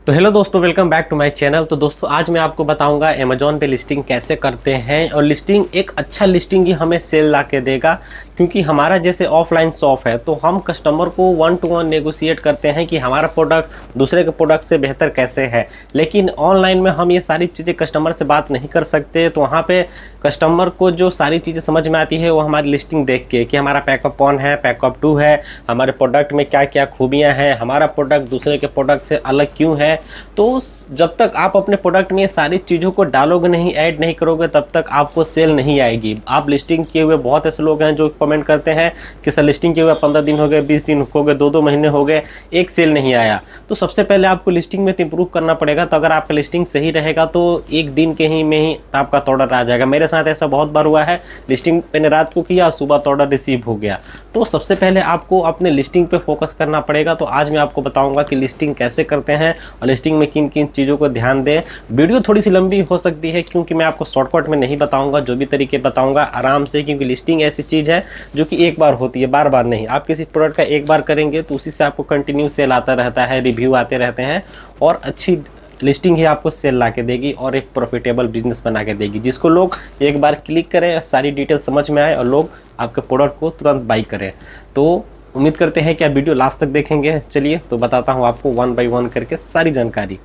तो हेलो दोस्तों, welcome back to my channel. तो दोस्तों आज मैं आपको बताऊंगा अमेजोन पे लिस्टिंग कैसे करते हैं। और लिस्टिंग एक अच्छा लिस्टिंग ही हमें सेल ला के देगा, क्योंकि हमारा जैसे ऑफलाइन शॉप है तो हम कस्टमर को 1 to 1 नेगोशिएट करते हैं कि हमारा प्रोडक्ट दूसरे के प्रोडक्ट से बेहतर कैसे है। लेकिन ऑनलाइन में हम ये सारी चीज़ें कस्टमर से बात नहीं कर सकते। तो वहाँ पे कस्टमर को जो सारी चीज़ें समझ में आती है वो हमारी लिस्टिंग देख के, कि हमारा पैकअप 1 है, पैकअप 2 है, हमारे प्रोडक्ट में क्या क्या खूबियाँ हैं, हमारा प्रोडक्ट दूसरे के प्रोडक्ट से अलग क्यों है। तो जब तक आप अपने प्रोडक्ट में ये सारी चीज़ों को डालोगे नहीं, ऐड नहीं करोगे, तब तक आपको सेल नहीं आएगी। आप लिस्टिंग किए हुए बहुत ऐसे लोग हैं जो कमेंट करते हैं कि सर लिस्टिंग किए हुए 15 दिन हो गए, 20 दिन हो गए, 2-2 महीने हो गए, एक सेल नहीं आया। तो सबसे पहले आपको लिस्टिंग में इंप्रूव करना पड़ेगा। तो अगर आपका लिस्टिंग सही रहेगा तो एक दिन के ही में ही आपका ऑर्डर आ जाएगा। मेरे साथ ऐसा बहुत बार हुआ है, लिस्टिंग मैंने रात को किया, सुबह तो ऑर्डर रिसीव हो गया। तो सबसे पहले आपको अपने लिस्टिंग पे फोकस करना पड़ेगा। तो आज मैं आपको बताऊंगा कि लिस्टिंग कैसे करते हैं और लिस्टिंग में किन किन चीज़ों को ध्यान दें। वीडियो थोड़ी सी लंबी हो सकती है, क्योंकि मैं आपको शॉर्टकट में नहीं बताऊंगा, जो भी तरीके बताऊंगा आराम से, क्योंकि लिस्टिंग ऐसी चीज़ है जो कि एक बार होती है, बार बार नहीं। आप किसी प्रोडक्ट का एक बार करेंगे तो उसी से आपको कंटिन्यू सेल आता रहता है, रिव्यू आते रहते हैं, और अच्छी लिस्टिंग ही आपको सेल ला के देगी और एक प्रॉफिटेबल बिजनेस बना के देगी, जिसको लोग एक बार क्लिक करें, सारी डिटेल समझ में आए और लोग आपके प्रोडक्ट को तुरंत बाई करें। तो उम्मीद करते हैं कि आप वीडियो लास्ट तक देखेंगे। चलिए तो बताता हूँ आपको 1 by 1 करके सारी जानकारी।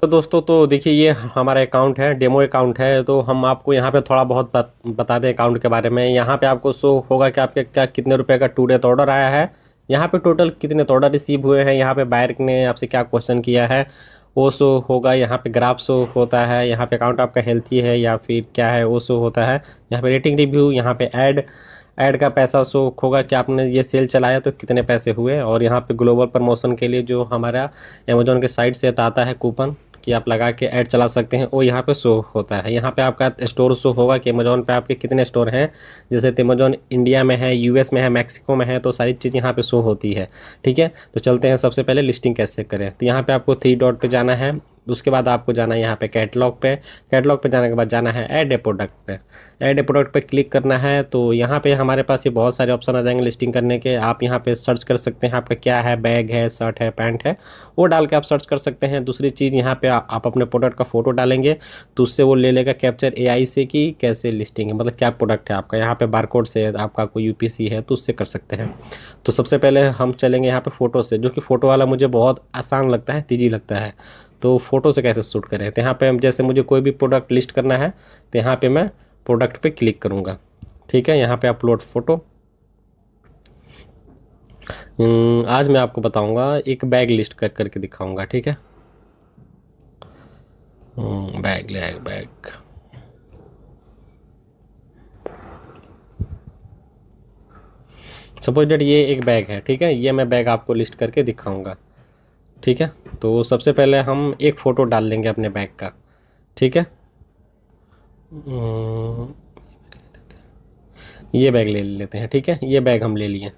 तो दोस्तों, तो देखिए ये हमारा अकाउंट है, डेमो अकाउंट है। तो हम आपको यहाँ पे थोड़ा बहुत बता दें अकाउंट के बारे में। यहाँ पे आपको शो होगा कि आपके क्या कितने रुपए का टू डेथ ऑर्डर आया है, यहाँ पे टोटल कितने ऑर्डर रिसीव हुए हैं, यहाँ पे बायर ने आपसे क्या क्वेश्चन किया है वो शो होगा। यहाँ पे ग्राफ शो होता है, यहाँ पे अकाउंट आपका हेल्थी है या फिर क्या है वो शो होता है। यहाँ पे रेटिंग रिव्यू, यहाँ पे ऐड का पैसा शो होगा कि आपने ये सेल चलाया तो कितने पैसे हुए। और यहाँ पे ग्लोबल प्रमोशन के लिए जो हमारा अमेजोन के साइट से आता है कूपन कि आप लगा के ऐड चला सकते हैं, वो यहाँ पे शो होता है। यहाँ पे आपका स्टोर शो होगा कि अमेजोन पे आपके कितने स्टोर हैं। जैसे अमेजोन इंडिया में है, यूएस में है, मैक्सिको में है, तो सारी चीज़ यहाँ पे शो होती है। ठीक है, तो चलते हैं सबसे पहले लिस्टिंग कैसे करें। तो यहाँ पे आपको 3 डॉट पे जाना है, उसके बाद आपको जाना है यहाँ पे कैटलॉग पे। कैटलॉग पे जाने के बाद जाना है ऐड ए प्रोडक्ट पे। ऐड ए प्रोडक्ट पे क्लिक करना है। तो यहाँ पे हमारे पास ये बहुत सारे ऑप्शन आ जाएंगे लिस्टिंग करने के। आप यहाँ पे सर्च कर सकते हैं आपका क्या है, बैग है, शर्ट है, पैंट है, वो डाल के आप सर्च कर सकते हैं। दूसरी चीज़ यहाँ पे आप अपने प्रोडक्ट का फोटो डालेंगे तो उससे वो ले लेगा कैप्चर एआई से कि कैसे लिस्टिंग है, मतलब क्या प्रोडक्ट है आपका। यहाँ पे बारकोड से आपका कोई यूपीसी है तो उससे कर सकते हैं। तो सबसे पहले हम चलेंगे यहाँ पे फ़ोटो से, जो कि फ़ोटो वाला मुझे बहुत आसान लगता है, तेजी लगता है। तो फ़ोटो से कैसे शूट करें, तो यहाँ पे हम जैसे मुझे कोई भी प्रोडक्ट लिस्ट करना है तो यहाँ पे मैं प्रोडक्ट पे क्लिक करूँगा। ठीक है, यहाँ पे अपलोड फ़ोटो। आज मैं आपको बताऊँगा, एक बैग लिस्ट करके दिखाऊँगा। ठीक है, बैग सपोज डेट ये एक बैग है। ठीक है, ये मैं बैग आपको लिस्ट करके दिखाऊंगा। ठीक है, तो सबसे पहले हम एक फ़ोटो डाल लेंगे अपने बैग का। ठीक है, ये बैग ले लेते हैं। ठीक है, ये बैग हम ले लिए।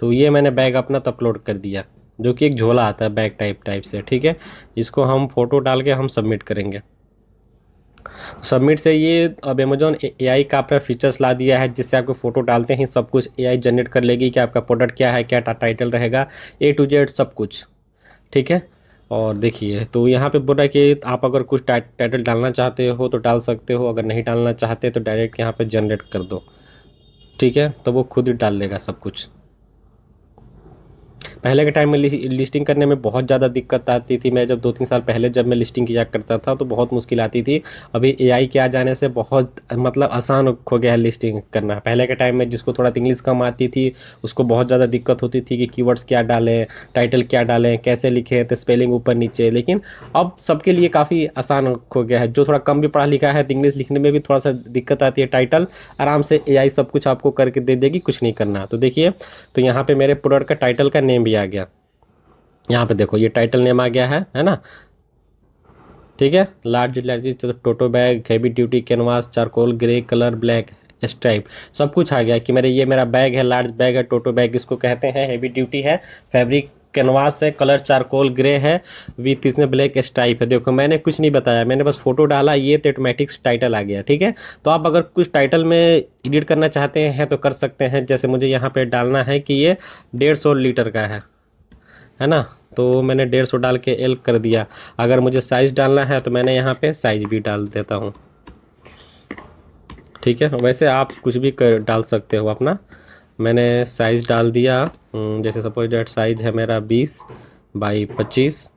तो ये मैंने बैग अपना अपलोड कर दिया, जो कि एक झोला आता है बैग टाइप से। ठीक है, इसको हम फ़ोटो डाल के हम सबमिट करेंगे। सबमिट से ये अब अमेजोन एआई का अपना फीचर्स ला दिया है, जिससे आपको फ़ोटो डालते ही सब कुछ एआई जनरेट कर लेगी कि आपका प्रोडक्ट क्या है, क्या टाइटल रहेगा, A to Z सब कुछ। ठीक है, और देखिए तो यहाँ पे बोला कि आप अगर कुछ टाइटल डालना चाहते हो तो डाल सकते हो, अगर नहीं डालना चाहते तो डायरेक्ट यहाँ पे जनरेट कर दो। ठीक है, तो वो खुद ही डाल लेगा सब कुछ। पहले के टाइम में लिस्टिंग करने में बहुत ज़्यादा दिक्कत आती थी। मैं जब 2-3 साल पहले जब मैं लिस्टिंग किया करता था तो बहुत मुश्किल आती थी। अभी एआई के आ जाने से बहुत मतलब आसान हो गया है लिस्टिंग करना। पहले के टाइम में जिसको थोड़ा इंग्लिश कम आती थी उसको बहुत ज़्यादा दिक्कत होती थी कि कीवर्ड्स क्या डालें, टाइटल क्या डालें, कैसे लिखें, तो स्पेलिंग ऊपर नीचे। लेकिन अब सबके लिए काफ़ी आसान हो गया है। जो थोड़ा कम भी पढ़ा लिखा है तो इंग्लिश लिखने में भी थोड़ा सा दिक्कत आती है। टाइटल आराम से एआई सब कुछ आपको करके दे देगी, कुछ नहीं करना। तो देखिए, तो यहाँ पे मेरे प्रोडक्ट का टाइटल का नेम भी आ गया। यहाँ पे देखो ये टाइटल नेम आ गया है ना। ठीक है, लार्ज तो tote bag, heavy duty canvas, charcoal grey colour, black stripe, सब कुछ आ गया कि मेरा बैग है, लार्ज बैग है, टोटो बैग इसको कहते हैं, हैवी ड्यूटी है, फैब्रिक कैनवास है, कलर चारकोल ग्रे है, विथ इसमें ब्लैक स्ट्राइप है। देखो मैंने कुछ नहीं बताया, मैंने बस फोटो डाला, ये तो ऑटोमेटिक टाइटल आ गया। ठीक है, तो आप अगर कुछ टाइटल में एडिट करना चाहते हैं तो कर सकते हैं। जैसे मुझे यहाँ पे डालना है कि ये 150 लीटर का है ना, तो मैंने 150 डाल के एल कर दिया। अगर मुझे साइज़ डालना है तो मैंने यहाँ पे साइज़ भी डाल देता हूँ, ठीक है। वैसे आप कुछ भी डाल सकते हो अपना। मैंने साइज़ डाल दिया, जैसे सपोज डेट साइज़ है मेरा 20x25,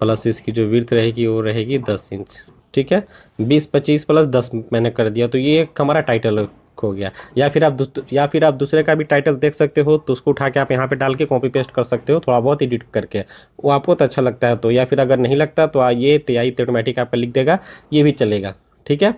प्लस इसकी जो विड्थ रहेगी वो रहेगी 10 इंच, ठीक है। 20 25 प्लस 10 मैंने कर दिया, तो ये एक हमारा टाइटल हो गया। या फिर आप दूसरे का भी टाइटल देख सकते हो, तो उसको उठा के आप यहाँ पे डाल के कॉपी पेस्ट कर सकते हो, थोड़ा बहुत एडिट करके, वो आपको तो अच्छा लगता है तो। या फिर अगर नहीं लगता तो ये तैयारी ऑटोमेटिक आपका लिख देगा, ये भी चलेगा, ठीक है।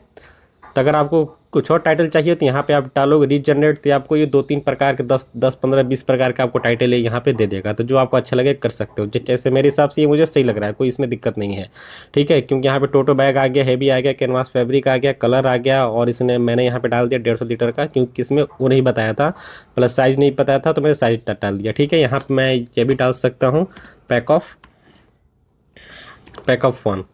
तो अगर आपको कुछ और टाइटल चाहिए तो यहाँ पे आप डालोगे रीजनरेट, तो आपको ये 2-3 प्रकार के 10 15 20 प्रकार का आपको टाइटल है यहाँ पे दे देगा। तो जो आपको अच्छा लगे कर सकते हो, जैसे मेरे हिसाब से ये मुझे सही लग रहा है, कोई इसमें दिक्कत नहीं है, ठीक है। क्योंकि यहाँ पे टोटो बैग आ गया, हैवी आ गया, कैनवास फैब्रिक आ गया, कलर आ गया, और इसने मैंने यहाँ पे डाल दिया 150 लीटर का, क्योंकि इसमें वो नहीं बताया था, प्लस साइज़ नहीं बताया था, तो मैंने साइज डाल दिया, ठीक है। यहाँ पर मैं ये भी डाल सकता हूँ पैक ऑफ 1,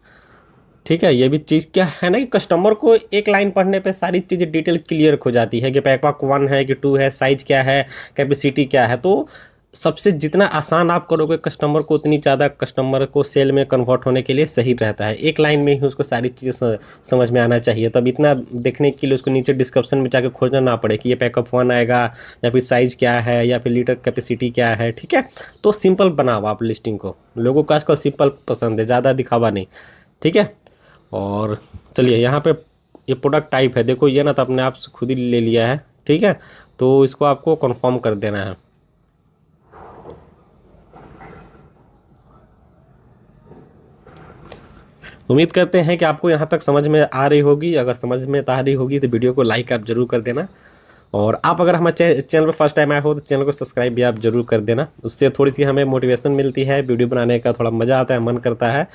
ठीक है। ये भी चीज़ क्या है ना कि कस्टमर को एक लाइन पढ़ने पे सारी चीज़ें डिटेल क्लियर हो जाती है कि पैकॉक 1 है कि 2 है, साइज क्या है, कैपेसिटी क्या है। तो सबसे जितना आसान आप करोगे कस्टमर को, उतनी ज़्यादा कस्टमर को सेल में कन्वर्ट होने के लिए सही रहता है। एक लाइन में ही उसको सारी चीज़ें समझ में आना चाहिए, तब इतना देखने के लिए उसको नीचे डिस्क्रिप्शन में जाकर खोजना ना पड़े कि ये पैकअप 1 आएगा, या फिर साइज़ क्या है, या फिर लीटर कैपेसिटी क्या है, ठीक है। तो सिंपल बनाओ आप लिस्टिंग को, लोगों को आजकल सिंपल पसंद है, ज़्यादा दिखावा नहीं, ठीक है। और चलिए यहाँ पे ये प्रोडक्ट टाइप है, देखो ये ना तो अपने आप से खुद ही ले लिया है, ठीक है। तो इसको आपको कंफर्म कर देना है। उम्मीद करते हैं कि आपको यहाँ तक समझ में आ रही होगी। अगर समझ में आ रही होगी तो वीडियो को लाइक आप जरूर कर देना, और आप अगर हमारे चैनल पर फर्स्ट टाइम आए हो तो चैनल को सब्सक्राइब भी आप जरूर कर देना। उससे थोड़ी सी हमें मोटिवेशन मिलती है, वीडियो बनाने का थोड़ा मज़ा आता है, मन करता है,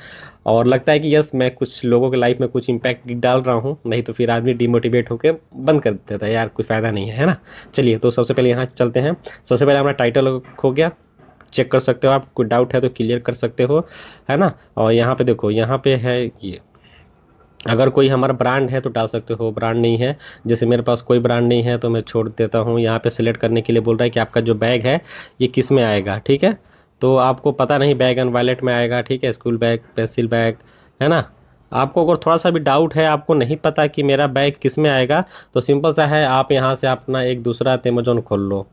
और लगता है कि यस मैं कुछ लोगों के लाइफ में कुछ इम्पैक्ट डाल रहा हूँ। नहीं तो फिर आदमी डिमोटिवेट होकर बंद कर देता है, यार कोई फ़ायदा नहीं है ना। चलिए तो सबसे पहले यहाँ चलते हैं। सबसे पहले हमारा टाइटल हो गया, चेक कर सकते हो आप, कोई डाउट है तो क्लियर कर सकते हो, है ना। और यहाँ पे देखो, यहाँ पे है ये, अगर कोई हमारा ब्रांड है तो डाल सकते हो, ब्रांड नहीं है, जैसे मेरे पास कोई ब्रांड नहीं है तो मैं छोड़ देता हूँ। यहाँ पे सिलेक्ट करने के लिए बोल रहा है कि आपका जो बैग है ये किस में आएगा, ठीक है। तो आपको पता नहीं बैग एंड वॉलेट में आएगा, ठीक है, स्कूल बैग, पेंसिल बैग, है ना। आपको अगर थोड़ा सा भी डाउट है, आपको नहीं पता कि मेरा बैग किस में आएगा, तो सिंपल सा है, आप यहाँ से अपना एक दूसरा अमेज़न खोल लो,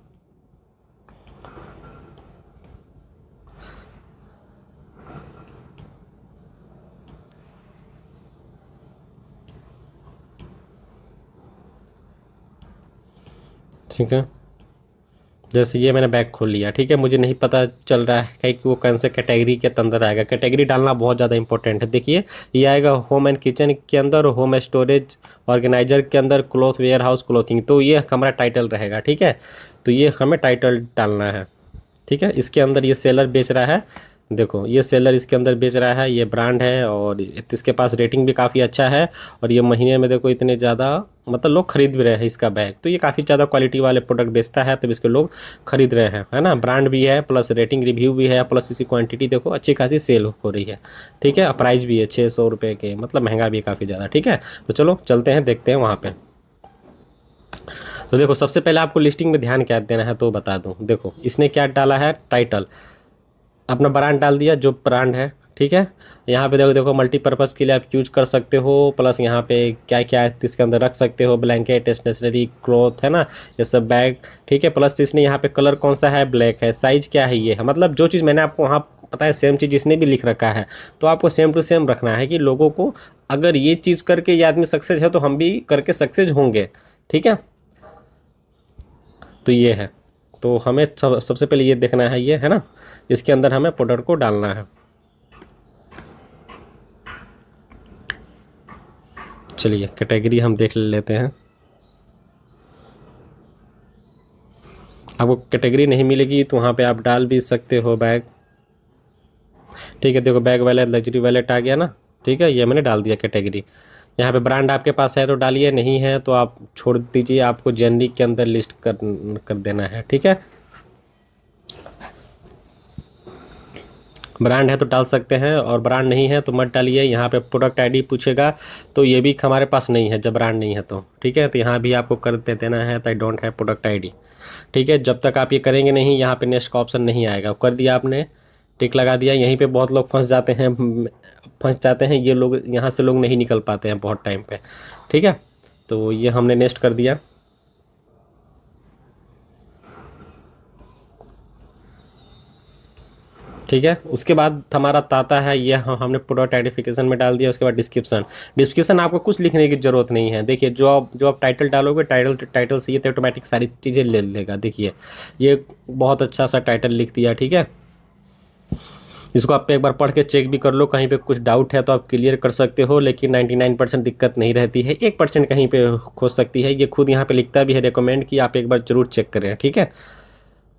ठीक है। जैसे ये मैंने बैग खोल लिया, ठीक है, मुझे नहीं पता चल रहा है कि वो कौन से कैटेगरी के अंदर आएगा। कैटेगरी डालना बहुत ज़्यादा इंपॉर्टेंट है। देखिए ये आएगा होम एंड किचन के अंदर, होम स्टोरेज ऑर्गेनाइजर के अंदर, क्लॉथ वेयर हाउस क्लॉथिंग, तो ये हमारा टाइटल रहेगा, ठीक है। तो ये हमें टाइटल डालना है, ठीक है। इसके अंदर ये सेलर बेच रहा है, देखो ये सेलर इसके अंदर बेच रहा है, ये ब्रांड है, और इसके पास रेटिंग भी काफ़ी अच्छा है, और ये महीने में देखो इतने ज़्यादा मतलब लोग खरीद भी रहे हैं इसका बैग। तो ये काफ़ी ज़्यादा क्वालिटी वाले प्रोडक्ट बेचता है, तब इसके लोग खरीद रहे हैं, है ना। ब्रांड भी है, प्लस रेटिंग रिव्यू भी है, प्लस इसकी क्वांटिटी देखो अच्छी खासी सेल हो रही है, ठीक है। प्राइस भी है 600 रुपये के, मतलब महंगा भी है काफ़ी ज़्यादा, ठीक है। तो चलो चलते हैं, देखते हैं वहाँ पर। तो देखो सबसे पहले आपको लिस्टिंग में ध्यान क्या देना है तो बता दूं। देखो इसने क्या डाला है, टाइटल, अपना ब्रांड डाल दिया जो ब्रांड है, ठीक है। यहाँ पे देखो मल्टीपर्पज़ के लिए आप यूज कर सकते हो, प्लस यहाँ पे क्या क्या है इसके अंदर रख सकते हो, ब्लैंकेट, स्टेशनरी, क्लॉथ, है ना, ये सब बैग, ठीक है। प्लस इसने यहाँ पे कलर कौन सा है, ब्लैक है, साइज क्या है, ये है, मतलब जो चीज़ मैंने आपको वहाँ पता है सेम चीज़ इसने भी लिख रखा है, तो आपको सेम टू सेम रखना है कि लोगों को अगर ये चीज़ करके ये आदमी सक्सेस है तो हम भी करके सक्सेस होंगे, ठीक है। तो ये है, तो हमें सबसे पहले ये देखना है, ये है ना, इसके अंदर हमें प्रोडक्ट को डालना है। चलिए कैटेगरी हम देख लेते हैं। आपको कैटेगरी नहीं मिलेगी तो वहाँ पे आप डाल भी सकते हो बैग, ठीक है। देखो बैग वैलेट, लग्जरी वैलेट आ गया ना, ठीक है, ये मैंने डाल दिया कैटेगरी। यहाँ पे ब्रांड आपके पास है तो डालिए, नहीं है तो आप छोड़ दीजिए, आपको जेनरिक के अंदर लिस्ट कर देना है, ठीक है। ब्रांड है तो डाल सकते हैं, और ब्रांड नहीं है तो मत डालिए। यहाँ पे प्रोडक्ट आईडी पूछेगा, तो ये भी हमारे पास नहीं है जब ब्रांड नहीं है तो, ठीक है। तो यहाँ भी आपको कर देना है, तो I don't have product ID, ठीक है। जब तक आप ये करेंगे नहीं, यहाँ पे नेक्स्ट का ऑप्शन नहीं आएगा। कर दिया आपने, टिक लगा दिया। यहीं पे बहुत लोग फंस जाते हैं ये लोग, यहाँ से लोग नहीं निकल पाते हैं बहुत टाइम पे, ठीक है। तो ये हमने नेक्स्ट कर दिया। ठीक है, उसके बाद हमारा ताता है ये हमने प्रोडक्ट आइडेंटिफिकेशन में डाल दिया। उसके बाद डिस्क्रिप्शन। डिस्क्रिप्शन आपको कुछ लिखने की ज़रूरत नहीं है। देखिए जो आप टाइटल डालोगे, टाइटल से ये तो ऑटोमेटिक सारी चीज़ें ले लेगा। देखिए ये बहुत अच्छा सा टाइटल लिख दिया, ठीक है। इसको आप एक बार पढ़ के चेक भी कर लो, कहीं पे कुछ डाउट है तो आप क्लियर कर सकते हो, लेकिन 99% दिक्कत नहीं रहती है, 1% कहीं पे हो सकती है। ये खुद यहाँ पे लिखता भी है रिकमेंड कि आप एक बार ज़रूर चेक करें, ठीक है।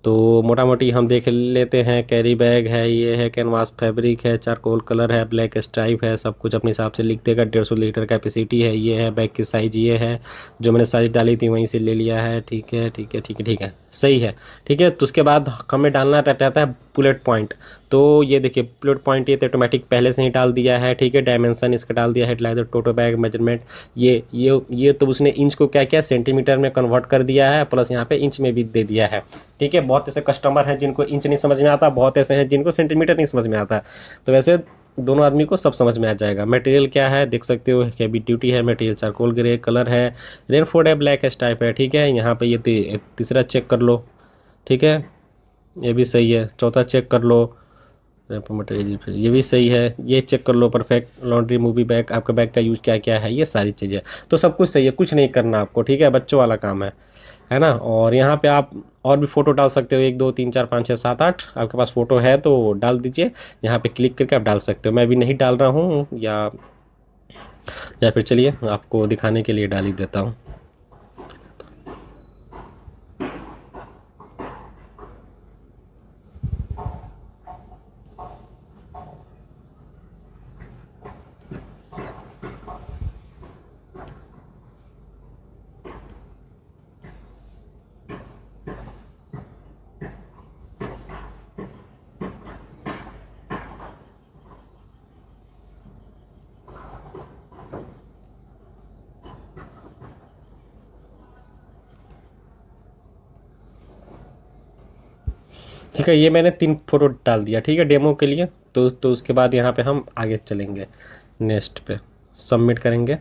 तो मोटा मोटी हम देख लेते हैं। कैरी बैग है, ये है कैनवास फैब्रिक है, चारकोल कलर है, ब्लैक स्ट्राइप है, सब कुछ अपने हिसाब से लिख देगा। 150 लीटर कैपेसिटी है, ये है बैग की साइज़, ये है जो मैंने साइज़ डाली थी वहीं से ले लिया है, ठीक है ठीक है ठीक है ठीक है, सही है, ठीक है। तो उसके बाद हमें डालना रहता है बुलेट पॉइंट। तो ये देखिए बुलेट पॉइंट ये तो ऑटोमेटिक पहले से ही डाल दिया है, ठीक है। डायमेंशन इसका डाल दिया है, हेडलाइट टोटो बैग मेजरमेंट, ये तो उसने इंच को क्या किया, सेंटीमीटर में कन्वर्ट कर दिया है, प्लस यहाँ पे इंच में भी दे दिया है, ठीक है। बहुत ऐसे कस्टमर हैं जिनको इंच नहीं समझ में आता, बहुत ऐसे हैं जिनको सेंटीमीटर नहीं समझ में आता। तो वैसे दोनों आदमी को सब समझ में आ जाएगा। मटेरियल क्या है देख सकते हो, हैवी ड्यूटी है मटेरियल, चारकोल ग्रे कलर है, रेनफोर्ड है, ब्लैक स्टाइप है, ठीक है। यहाँ पे ये तीसरा चेक कर लो, ठीक है, ये भी सही है। चौथा चेक कर लो, मटेरियल ये भी सही है। ये चेक कर लो, परफेक्ट लॉन्ड्री मूवी बैग, आपका बैग का यूज क्या क्या है, ये सारी चीज़ें तो सब कुछ सही है, कुछ नहीं करना आपको, ठीक है। बच्चों वाला काम है ना। और यहाँ पे आप और भी फ़ोटो डाल सकते हो, 1 2 3 4 5 6 7 8 आपके पास फ़ोटो है तो डाल दीजिए। यहाँ पे क्लिक करके आप डाल सकते हो। मैं अभी नहीं डाल रहा हूँ, या फिर चलिए आपको दिखाने के लिए डाल ही देता हूँ। ठीक है, ये मैंने 3 फोटो डाल दिया, ठीक है, डेमो के लिए। तो उसके बाद यहाँ पे हम आगे चलेंगे, नेक्स्ट पे सबमिट करेंगे।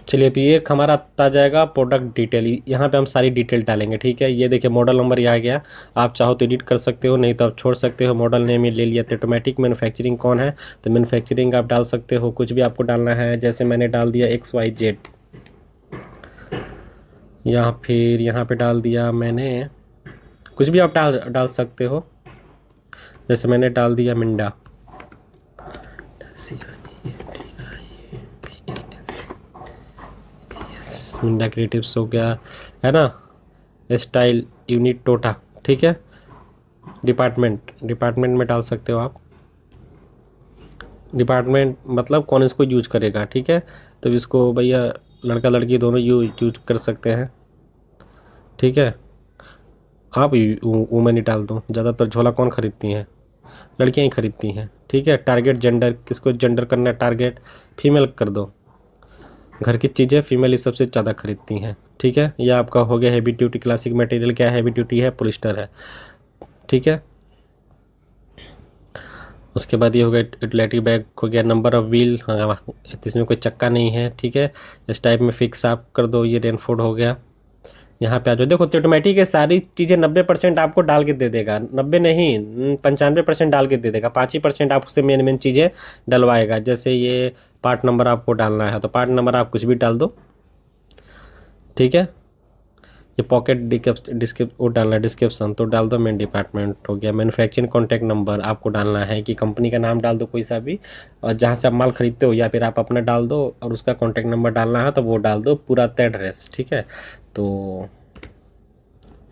चलिए, तो ये हमारा आ जाएगा प्रोडक्ट डिटेल। यहाँ पे हम सारी डिटेल डालेंगे, ठीक है। ये देखिए मॉडल नंबर ये आ गया। आप चाहो तो एडिट कर सकते हो, नहीं तो आप छोड़ सकते हो। मॉडल नेम ये ले लिया। तो ऑटोमेटिक मैन्युफैक्चरिंग कौन है, तो मैन्युफैक्चरिंग आप डाल सकते हो, कुछ भी आपको डालना है। जैसे मैंने डाल दिया XYZ, या फिर यहाँ पे डाल दिया मैंने, कुछ भी आप डाल सकते हो। जैसे मैंने डाल दिया मिंडा, मिंडा क्रिएटिव्स हो गया, है ना। स्टाइल यूनिट टोटा, ठीक है। डिपार्टमेंट में डाल सकते हो आप। डिपार्टमेंट मतलब कौन इसको यूज करेगा, ठीक है। तो इसको भैया लड़का लड़की दोनों यूज कर सकते हैं, ठीक है। आप वुमेन ही डाल दो, ज़्यादातर झोला कौन खरीदती हैं, लड़कियां ही खरीदती हैं, ठीक है। टारगेट जेंडर, किसको जेंडर करना है, टारगेट फीमेल कर दो। घर की चीज़ें फीमेल ही सबसे ज़्यादा खरीदती हैं, ठीक है। यह आपका हो गया हैवी ड्यूटी क्लासिक मटेरियल। क्या हैवी ड्यूटी है, पॉलिस्टर है, ठीक है। उसके बाद ये हो गया यूटिलिटी बैग हो गया। नंबर ऑफ व्हील, हाँ इसमें कोई चक्का नहीं है, ठीक है। इस टाइप में फिक्स आप कर दो। ये रेनफोर्ड हो गया। यहाँ पे आ जाओ, देखो ऑटोमेटिक है सारी चीज़ें 90% आपको डाल के दे देगा, 90 नहीं 95% डाल के दे देगा, 5% आपसे मेन चीज़ें डलवाएगा। जैसे ये पार्ट नंबर आपको डालना है तो पार्ट नंबर आप कुछ भी डाल दो, ठीक है। ये पॉकेट वो डालना है डिस्क्रिप्शन, तो डाल दो मेन डिपार्टमेंट हो गया। मैन्युफैक्चरिंग कॉन्टैक्ट नंबर आपको डालना है कि कंपनी का नाम डाल दो कोई सा भी, और जहाँ से आप माल खरीदते हो, या फिर आप अपना डाल दो, और उसका कॉन्टैक्ट नंबर डालना है तो वो डाल दो, पूरा एड्रेस, ठीक है। तो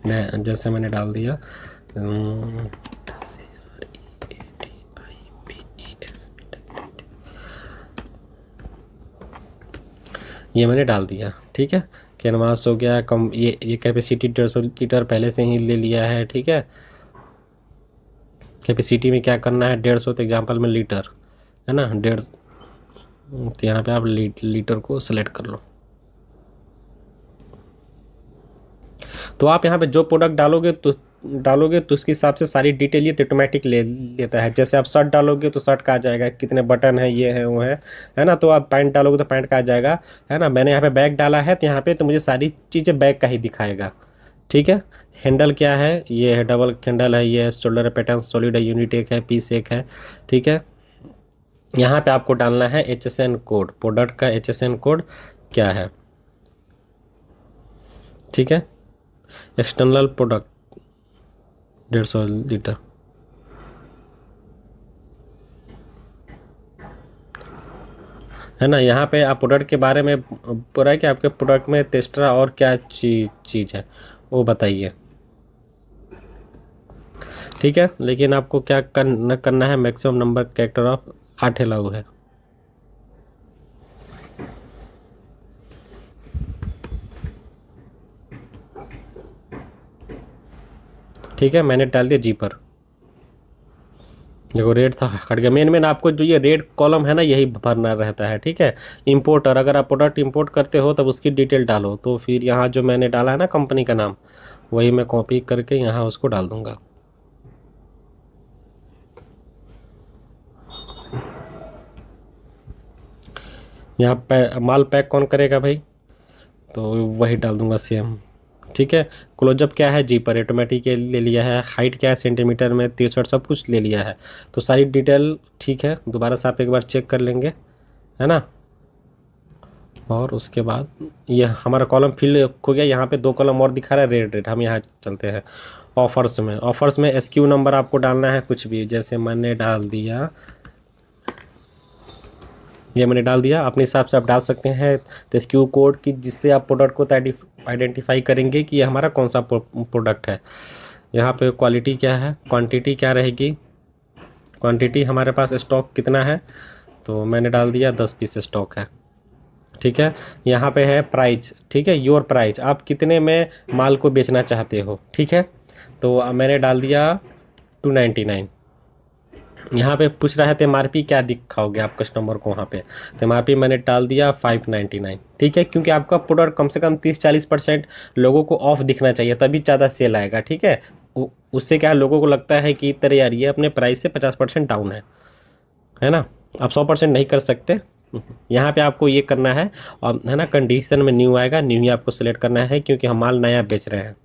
मैं जैसे मैंने डाल दिया ये मैंने डाल दिया, ठीक है। कैनवास हो गया। कम ये कैपेसिटी 150 लीटर पहले से ही ले लिया है, ठीक है। कैपेसिटी में क्या करना है, 150 तो एग्जाम्पल में लीटर है ना, 150, तो यहाँ पे आप लीटर को सेलेक्ट कर लो। तो आप यहाँ पे जो प्रोडक्ट डालोगे तो उसके हिसाब से सारी डिटेल ये ऑटोमेटिक ले लेता है। जैसे आप शर्ट डालोगे तो शर्ट का आ जाएगा, कितने बटन है, ये है वो है ना। तो आप पैंट डालोगे तो पैंट का आ जाएगा, है ना। मैंने यहाँ पे बैग डाला है तो यहाँ पे तो मुझे सारी चीज़ें बैग का ही दिखाएगा, ठीक है। हैंडल क्या है, ये है डबल हैंडल है, ये शोल्डर पैटर्न सॉलिड है, यूनिट एक है, पीस एक है, ठीक है। यहाँ पे आपको डालना है HSN कोड, प्रोडक्ट का HSN कोड क्या है, ठीक है। एक्सटर्नल प्रोडक्ट 150 लीटर, है ना। यहाँ पे आप प्रोडक्ट के बारे में पूरा है कि आपके प्रोडक्ट में तेस्ट्रा और क्या चीज़ है वो बताइए, ठीक है। लेकिन आपको क्या करना है, maximum number character of 8 allow है, ठीक है। मैंने डाल दिया जी पर। देखो रेड था, हट गया। मेन आपको जो ये रेड कॉलम है ना यही भरना रहता है, ठीक है। इंपोर्टर, अगर आप प्रोडक्ट इंपोर्ट करते हो तब उसकी डिटेल डालो। तो फिर यहाँ जो मैंने डाला है ना कंपनी का नाम, वही मैं कॉपी करके यहाँ उसको डाल दूँगा। यहाँ माल पैक कौन करेगा भाई, तो वही डाल दूँगा सेम, ठीक है। क्लोजअप क्या है, जी पर ऑटोमेटिक ले लिया है। हाइट क्या है, सेंटीमीटर में 63 सब कुछ ले लिया है। तो सारी डिटेल ठीक है। दोबारा से आप एक बार चेक कर लेंगे, है ना। और उसके बाद ये हमारा कॉलम फिल हो गया। यहाँ पे 2 कॉलम और दिखा रहा है रेड रेड। हम यहाँ चलते हैं ऑफर्स में SKU नंबर आपको डालना है कुछ भी। जैसे मैंने डाल दिया, ये मैंने डाल दिया, अपने हिसाब से आप डाल सकते हैं। तो SKU कोड की जिससे आप प्रोडक्ट को आइडेंटिफाई करेंगे कि ये हमारा कौन सा प्रोडक्ट है। यहाँ पे क्वालिटी क्या है, क्वांटिटी क्या रहेगी, क्वांटिटी हमारे पास स्टॉक कितना है, तो मैंने डाल दिया 10 पीस स्टॉक है, ठीक है। यहाँ पे है प्राइस, ठीक है, योर प्राइस, आप कितने में माल को बेचना चाहते हो, ठीक है। तो मैंने डाल दिया 299। यहाँ पे पूछ रहा है तो MRP क्या दिखाओगे आप कस्टमर को वहाँ पे, तो MRP मैंने डाल दिया 599, ठीक है। क्योंकि आपका प्रोडक्ट कम से कम 30-40% लोगों को ऑफ दिखना चाहिए, तभी ज़्यादा सेल आएगा, ठीक है। उससे क्या है, लोगों को लगता है कि तरह यार ये अपने प्राइस से 50% डाउन है ना। आप 100% नहीं कर सकते। यहाँ पे आपको ये करना है, और है ना कंडीशन में न्यू आएगा, न्यू ही आपको सेलेक्ट करना है क्योंकि हम माल नया बेच रहे हैं,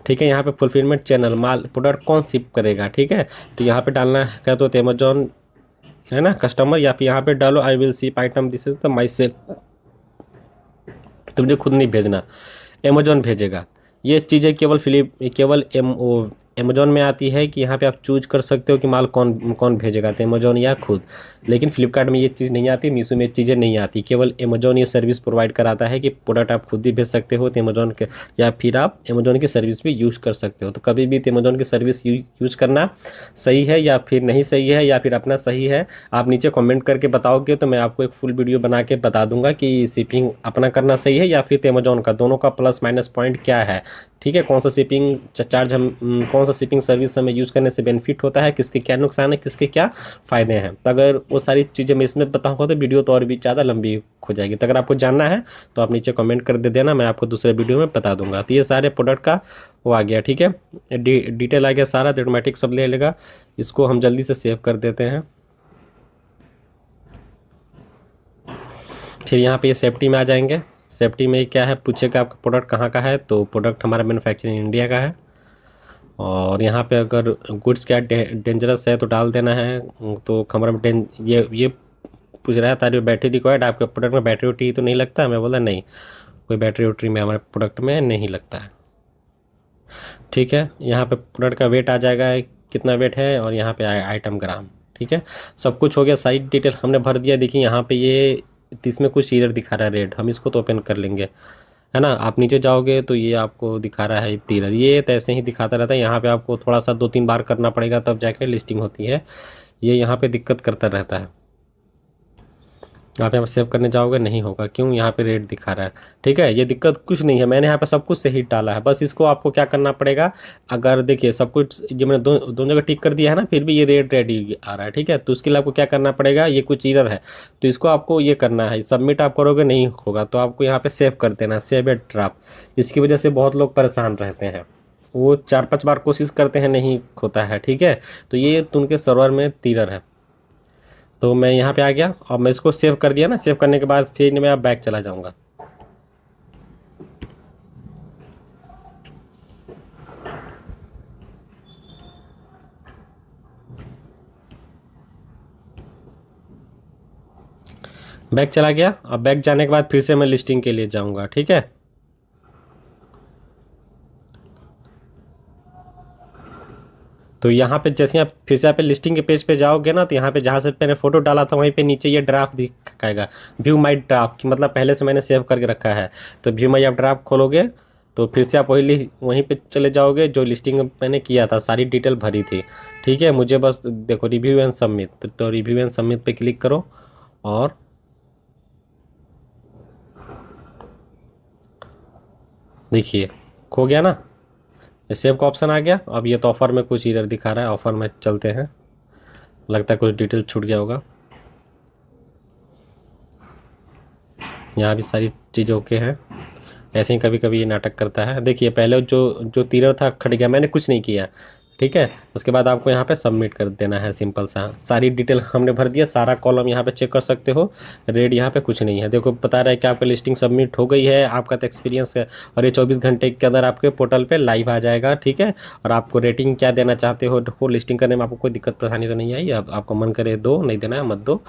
ठीक है। यहाँ पे फुलफिलमेंट चैनल, माल प्रोडक्ट कौन शिप करेगा, ठीक है। तो यहाँ पे डालना है क्या, तो अमेजॉन है ना कस्टमर, या फिर यहाँ पे डालो I will ship item this is the my self. तो मुझे खुद नहीं भेजना, अमेजॉन भेजेगा। ये चीज़ें केवल अमेजॉन में आती है कि यहाँ पे आप चूज कर सकते हो कि माल कौन कौन भेजेगा, तो अमेजॉन या खुद। लेकिन फ्लिपकार्ट में ये चीज़ नहीं आती, मीशो में चीज़ें नहीं आती। केवल अमेजॉन ये सर्विस प्रोवाइड कराता है कि प्रोडक्ट आप खुद ही भेज सकते हो तो अमेजॉन के, या फिर आप अमेजॉन की सर्विस भी यूज़ कर सकते हो। तो कभी भी अमेजॉन की सर्विस यूज करना सही है या फिर नहीं सही है, या फिर अपना सही है, आप नीचे कमेंट करके बताओगे तो मैं आपको एक फुल वीडियो बना के बता दूंगा कि शिपिंग अपना करना सही है या फिर अमेजॉन का, दोनों का प्लस माइनस पॉइंट क्या है, ठीक है। कौन सा शिपिंग चार्ज हम कौन सा शिपिंग सर्विस हमें यूज़ करने से बेनिफिट होता है, किसके क्या नुकसान है, किसके क्या फ़ायदे हैं। तो अगर वो सारी चीज़ें मैं इसमें बताऊँगा तो वीडियो तो और भी ज़्यादा लंबी हो जाएगी। तो अगर आपको जानना है तो आप नीचे कमेंट कर दे देना, मैं आपको दूसरे वीडियो में बता दूंगा। तो ये सारे प्रोडक्ट का वो आ गया, ठीक है। डिटेल आ गया सारा, तो ऑटोमेटिक सब ले लेगा। इसको हम जल्दी से सेव कर देते हैं। फिर यहाँ पे ये सेफ्टी में आ जाएंगे। सेफ्टी में क्या है, पूछेगा आपका प्रोडक्ट कहाँ का है, तो प्रोडक्ट हमारा मैन्युफैक्चरिंग इंडिया का है। और यहाँ पे अगर गुड्स क्या डेंजरस है तो डाल देना है। तो हमारा ये पूछ रहा है तारी बैटरी रिक्वायर्ड, आपके प्रोडक्ट में बैटरी वोटरी तो नहीं लगता। मैं बोला नहीं, कोई बैटरी वोटरी में हमारे प्रोडक्ट में नहीं लगता है, ठीक है। यहाँ पे प्रोडक्ट का वेट आ जाएगा, कितना वेट है, और यहाँ पे आइटम ग्राम, ठीक है। सब कुछ हो गया, सारी डिटेल हमने भर दिया। देखिए यहाँ पे ये इसमें कुछ एरर दिखा रहा है रेड, हम इसको तो ओपन कर लेंगे, है ना। आप नीचे जाओगे तो ये आपको दिखा रहा है एरर, ये तो ऐसे ही दिखाता रहता है। यहाँ पे आपको थोड़ा सा 2-3 बार करना पड़ेगा तब जाके लिस्टिंग होती है। ये यहाँ पे दिक्कत करता रहता है, आप यहाँ पर सेव करने जाओगे नहीं होगा, क्यों? यहाँ पे रेड दिखा रहा है। ठीक है, ये दिक्कत कुछ नहीं है, मैंने यहाँ पे सब कुछ सही डाला है। बस इसको आपको क्या करना पड़ेगा, अगर देखिए सब कुछ ये मैंने दोनों जगह टिक कर दिया है ना, फिर भी ये रेड ही आ रहा है। ठीक है, तो उसके लिए आपको क्या करना पड़ेगा, ये कुछ एरर है तो इसको आपको ये करना है, सबमिट आप करोगे नहीं होगा तो आपको यहाँ पे सेव कर देना, सेव एट ड्राफ्ट। इसकी वजह से बहुत लोग परेशान रहते हैं, वो 4-5 बार कोशिश करते हैं नहीं होता है। ठीक है, तो ये तो उनके सर्वर में एरर है। तो मैं यहाँ पे आ गया और मैं इसको सेव कर दिया ना, सेव करने के बाद फिर मैं अब बैक चला जाऊँगा। बैक चला गया, अब बैक जाने के बाद फिर से मैं लिस्टिंग के लिए जाऊँगा। ठीक है, तो यहाँ पे जैसे आप फिर से यहाँ पे लिस्टिंग के पेज पे जाओगे ना, तो यहाँ पे जहाँ से मैंने फोटो डाला था वहीं पे नीचे ये ड्राफ्ट दिखाएगा, व्यू माई ड्राफ्ट, की मतलब पहले से मैंने सेव करके रखा है। तो व्यू माई आप ड्राफ्ट खोलोगे तो फिर से आप वहीं पे चले जाओगे जो लिस्टिंग मैंने किया था, सारी डिटेल भरी थी। ठीक है, मुझे बस देखो रिव्यू एंड सबमिट, तो रिव्यू एंड सबमिट पे क्लिक करो और देखिए खो गया ना, सेव का ऑप्शन आ गया। अब ये तो ऑफ़र में कुछ इधर दिखा रहा है, ऑफ़र में चलते हैं, लगता है कुछ डिटेल छूट गया होगा। यहाँ भी सारी चीज़ें ओके हैं, ऐसे ही कभी कभी ये नाटक करता है। देखिए पहले जो जो तीर था खट गया, मैंने कुछ नहीं किया। ठीक है, उसके बाद आपको यहाँ पे सबमिट कर देना है, सिंपल सा, सारी डिटेल हमने भर दिया, सारा कॉलम यहाँ पे चेक कर सकते हो, रेड यहाँ पे कुछ नहीं है। देखो बता रहा है कि आपका लिस्टिंग सबमिट हो गई है, आपका तो एक्सपीरियंस है, और ये 24 घंटे के अंदर आपके पोर्टल पे लाइव आ जाएगा। ठीक है, और आपको रेटिंग क्या देना चाहते हो लिस्टिंग करने में, आपको कोई दिक्कत परेशानी तो नहीं आई? अब आपको मन करे दो, नहीं देना है मत दो,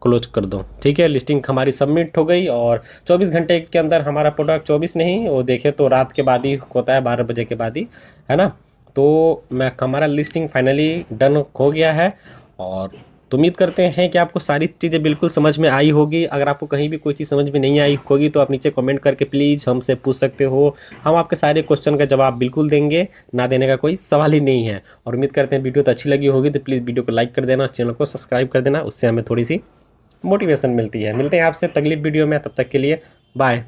क्लोज कर दो। ठीक है, लिस्टिंग हमारी सबमिट हो गई और 24 घंटे के अंदर हमारा प्रोडक्ट, 24 नहीं वो देखे तो रात के बाद ही होता है, 12 बजे के बाद ही, है ना। तो मैं हमारा लिस्टिंग फाइनली डन हो गया है, और तो उम्मीद करते हैं कि आपको सारी चीज़ें बिल्कुल समझ में आई होगी। अगर आपको कहीं भी कोई चीज़ समझ में नहीं आई होगी तो आप नीचे कमेंट करके प्लीज़ हमसे पूछ सकते हो, हम आपके सारे क्वेश्चन का जवाब बिल्कुल देंगे, ना देने का कोई सवाल ही नहीं है। और उम्मीद करते हैं वीडियो तो अच्छी लगी होगी, तो प्लीज़ वीडियो को लाइक कर देना, चैनल को सब्सक्राइब कर देना, उससे हमें थोड़ी सी मोटिवेशन मिलती है। मिलते हैं आपसे अगली वीडियो में, तब तक के लिए बाय।